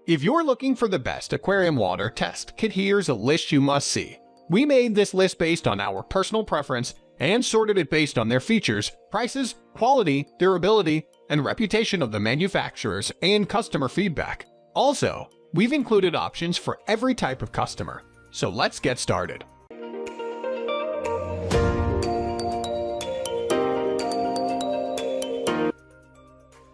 If you're looking for the best aquarium water test kit, here's a list you must see. We made this list based on our personal preference and sorted it based on their features, prices, quality, durability, and reputation of the manufacturers and customer feedback. Also, we've included options for every type of customer. So let's get started.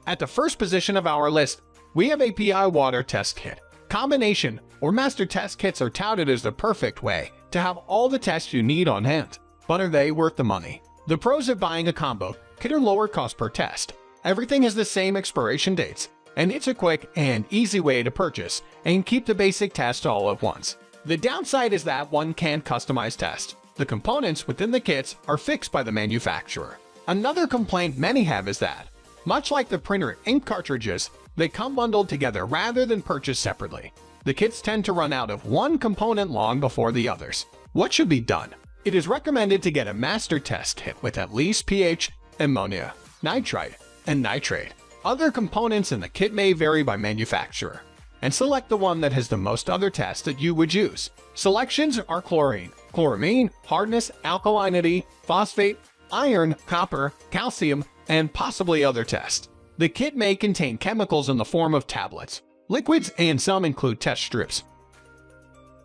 At the first position of our list, we have API Water Test Kit. Combination or Master Test Kits are touted as the perfect way to have all the tests you need on hand. But are they worth the money? The pros of buying a combo kit are lower cost per test. Everything has the same expiration dates, and it's a quick and easy way to purchase and keep the basic test all at once. The downside is that one can't customize tests. The components within the kits are fixed by the manufacturer. Another complaint many have is that, much like the printer ink cartridges, they come bundled together rather than purchased separately. The kits tend to run out of one component long before the others. What should be done? It is recommended to get a master test kit with at least pH, ammonia, nitrite, and nitrate. Other components in the kit may vary by manufacturer, and select the one that has the most other tests that you would use. Selections are chlorine, chloramine, hardness, alkalinity, phosphate, iron, copper, calcium, and possibly other tests. The kit may contain chemicals in the form of tablets, liquids, and some include test strips.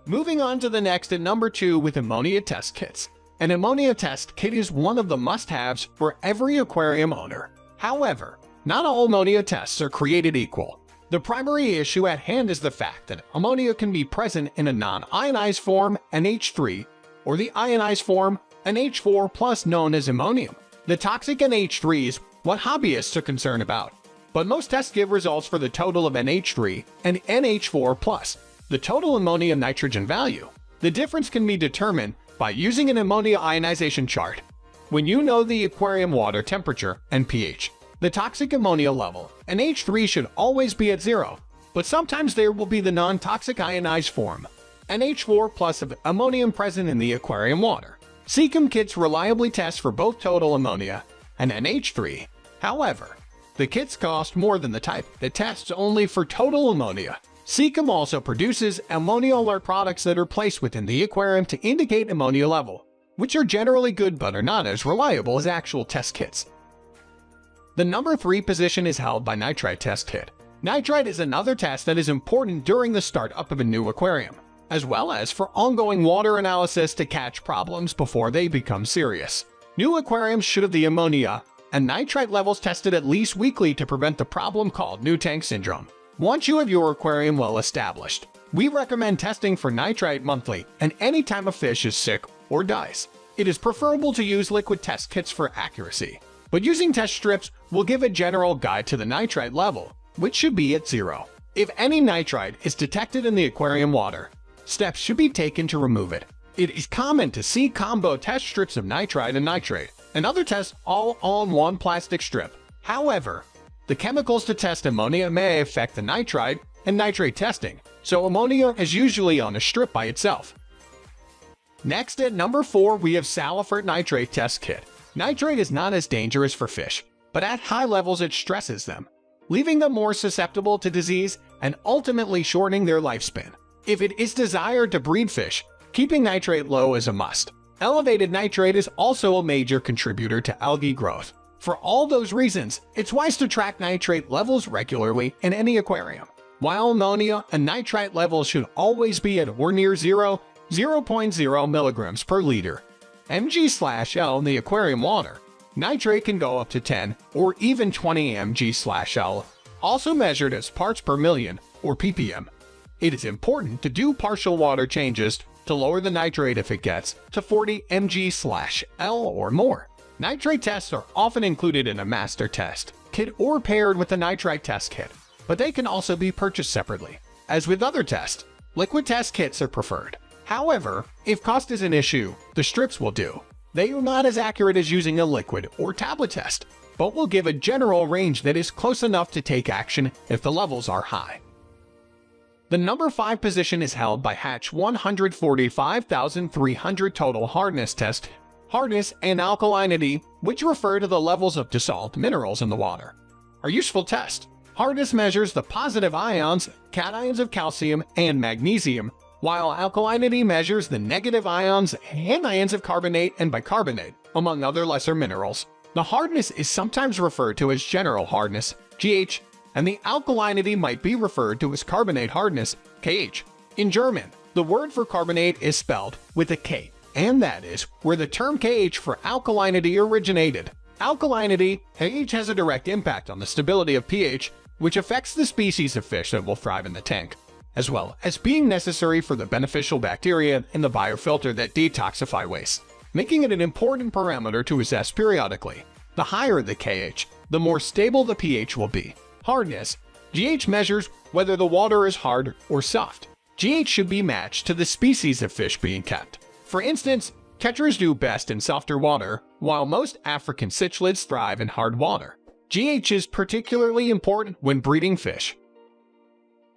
Moving on to the next at number 2 with ammonia test kits. An ammonia test kit is one of the must-haves for every aquarium owner. However, not all ammonia tests are created equal. The primary issue at hand is the fact that ammonia can be present in a non-ionized form, NH3, or the ionized form, NH4+, known as ammonium. The toxic NH3 is what hobbyists are concerned about, but most tests give results for the total of NH3 and NH4+, the total ammonia nitrogen value. The difference can be determined by using an ammonia ionization chart. When you know the aquarium water temperature and pH, the toxic ammonia level, NH3 should always be at 0, but sometimes there will be the non-toxic ionized form, NH4+ of ammonium present in the aquarium water. BOSIKE kits reliably test for both total ammonia and NH3. However, the kits cost more than the type that tests only for total ammonia. BOSIKE also produces ammonia alert products that are placed within the aquarium to indicate ammonia level, which are generally good but are not as reliable as actual test kits. The number 3 position is held by Nitrite Test Kit. Nitrite is another test that is important during the startup of a new aquarium, as well as for ongoing water analysis to catch problems before they become serious. New aquariums should have the ammonia and nitrite levels tested at least weekly to prevent the problem called new tank syndrome. Once you have your aquarium well established, we recommend testing for nitrite monthly and anytime a fish is sick or dies. It is preferable to use liquid test kits for accuracy, but using test strips will give a general guide to the nitrite level, which should be at 0. If any nitrite is detected in the aquarium water, steps should be taken to remove it. It is common to see combo test strips of nitrite and nitrate, and other tests all on one plastic strip. However, the chemicals to test ammonia may affect the nitrite and nitrate testing, so ammonia is usually on a strip by itself. Next at number 4 we have Salifert Nitrate Test Kit. Nitrate is not as dangerous for fish, but at high levels it stresses them, leaving them more susceptible to disease and ultimately shortening their lifespan. If it is desired to breed fish, keeping nitrate low is a must. Elevated nitrate is also a major contributor to algae growth. For all those reasons, it's wise to track nitrate levels regularly in any aquarium. While ammonia and nitrite levels should always be at or near 0.0 mg per liter mg/L in the aquarium water, nitrate can go up to 10 or even 20 mg/L, also measured as parts per million or ppm. It is important to do partial water changes to lower the nitrate if it gets to 40 mg/L or more. Nitrate tests are often included in a master test kit or paired with a nitrite test kit, but they can also be purchased separately. As with other tests, liquid test kits are preferred. However, if cost is an issue, the strips will do. They are not as accurate as using a liquid or tablet test, but will give a general range that is close enough to take action if the levels are high. The number 5 position is held by Hach 145,300 total hardness test, hardness and alkalinity, which refer to the levels of dissolved minerals in the water, are useful tests. Hardness measures the positive ions, cations of calcium and magnesium, while alkalinity measures the negative ions, anions of carbonate and bicarbonate, among other lesser minerals. The hardness is sometimes referred to as general hardness, GH, and the alkalinity might be referred to as carbonate hardness, KH. In German, the word for carbonate is spelled with a K, and that is where the term KH for alkalinity originated. Alkalinity, KH, has a direct impact on the stability of pH, which affects the species of fish that will thrive in the tank, as well as being necessary for the beneficial bacteria in the biofilter that detoxify waste, making it an important parameter to assess periodically. The higher the KH, the more stable the pH will be. Hardness. GH measures whether the water is hard or soft. GH should be matched to the species of fish being kept. For instance, tetras do best in softer water, while most African cichlids thrive in hard water. GH is particularly important when breeding fish.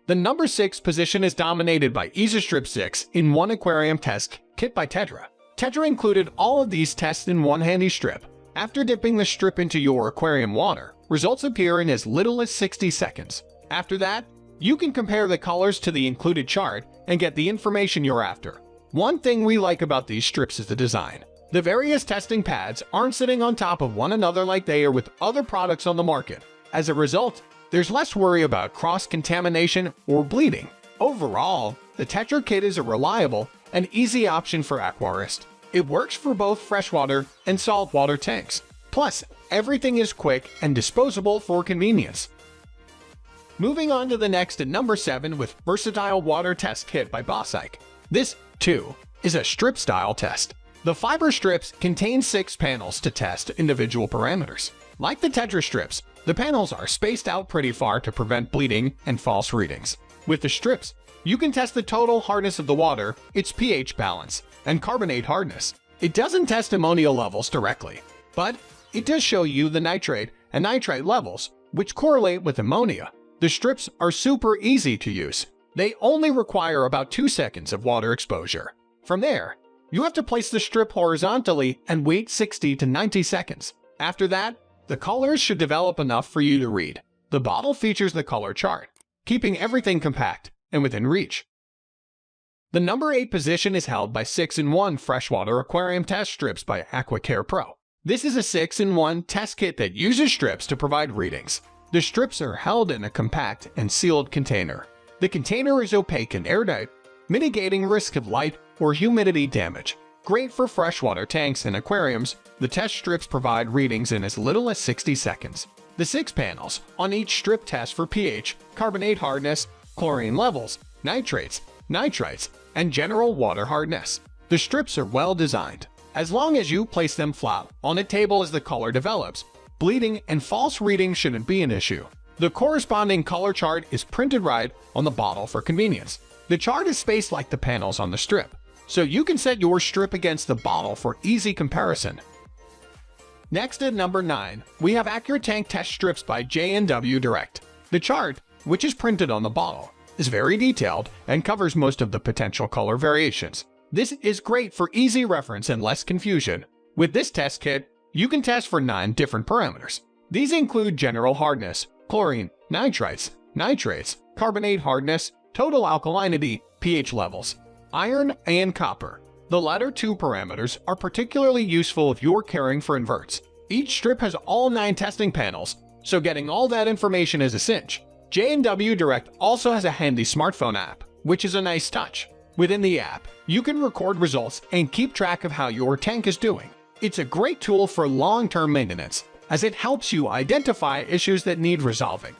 The number 6 position is dominated by EasyStrips 6-in-1 Aquarium Test Kit by Tetra. Tetra included all of these tests in one handy strip. After dipping the strip into your aquarium water, results appear in as little as 60 seconds. After that, you can compare the colors to the included chart and get the information you're after. One thing we like about these strips is the design. The various testing pads aren't sitting on top of one another like they are with other products on the market. As a result, there's less worry about cross-contamination or bleeding. Overall, the Tetra kit is a reliable and easy option for aquarists. It works for both freshwater and saltwater tanks. Plus, everything is quick and disposable for convenience. Moving on to the next at number 7 with Versatile Water Test Kit by BOSIKE. This, too, is a strip-style test. The fiber strips contain 6 panels to test individual parameters. Like the Tetra strips, the panels are spaced out pretty far to prevent bleeding and false readings. With the strips, you can test the total hardness of the water, its pH balance, and carbonate hardness. It doesn't test ammonia levels directly, but it does show you the nitrate and nitrite levels, which correlate with ammonia. The strips are super easy to use. They only require about 2 seconds of water exposure. From there, you have to place the strip horizontally and wait 60 to 90 seconds. After that, the colors should develop enough for you to read. The bottle features the color chart, keeping everything compact and within reach. The number 8 position is held by 6-in-1 Freshwater Aquarium Test Strips by Aqua Pro. This is a 6-in-1 test kit that uses strips to provide readings. The strips are held in a compact and sealed container. The container is opaque and airtight, mitigating risk of light or humidity damage. Great for freshwater tanks and aquariums, the test strips provide readings in as little as 60 seconds. The 6 panels on each strip test for pH, carbonate hardness, chlorine levels, nitrates, nitrites, and general water hardness. The strips are well designed. As long as you place them flat on a table as the color develops, bleeding and false readings shouldn't be an issue. The corresponding color chart is printed right on the bottle for convenience. The chart is spaced like the panels on the strip, so you can set your strip against the bottle for easy comparison. Next at number 9, we have Accurate Tank Test Strips by J&W Direct. The chart, which is printed on the bottle, is very detailed and covers most of the potential color variations. This is great for easy reference and less confusion. With this test kit, you can test for 9 different parameters. These include general hardness, chlorine, nitrites, nitrates, carbonate hardness, total alkalinity, pH levels, iron, and copper. The latter 2 parameters are particularly useful if you're caring for inverts. Each strip has all 9 testing panels, so getting all that information is a cinch. J&W Direct also has a handy smartphone app, which is a nice touch. Within the app, you can record results and keep track of how your tank is doing. It's a great tool for long-term maintenance, as it helps you identify issues that need resolving.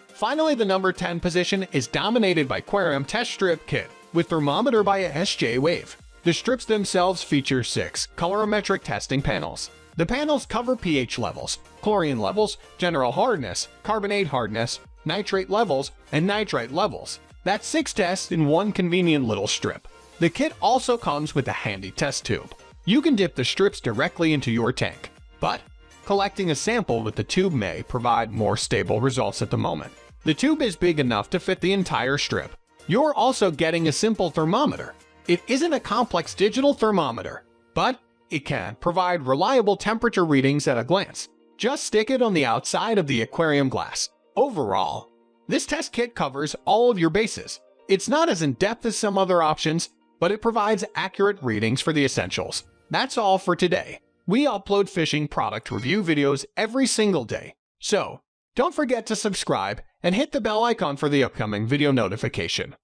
Finally, the number 10 position is dominated by Aquarium Test Strip Kit with Thermometer by SJ Wave. The strips themselves feature 6 colorimetric testing panels. The panels cover pH levels, chlorine levels, general hardness, carbonate hardness, nitrate levels, and nitrite levels. That's 6 tests in one convenient little strip. The kit also comes with a handy test tube. You can dip the strips directly into your tank, but collecting a sample with the tube may provide more stable results at the moment. The tube is big enough to fit the entire strip. You're also getting a simple thermometer. It isn't a complex digital thermometer, but it can provide reliable temperature readings at a glance. Just stick it on the outside of the aquarium glass. Overall, this test kit covers all of your bases. It's not as in-depth as some other options, but it provides accurate readings for the essentials. That's all for today. We upload fishing product review videos every single day, so don't forget to subscribe and hit the bell icon for the upcoming video notification.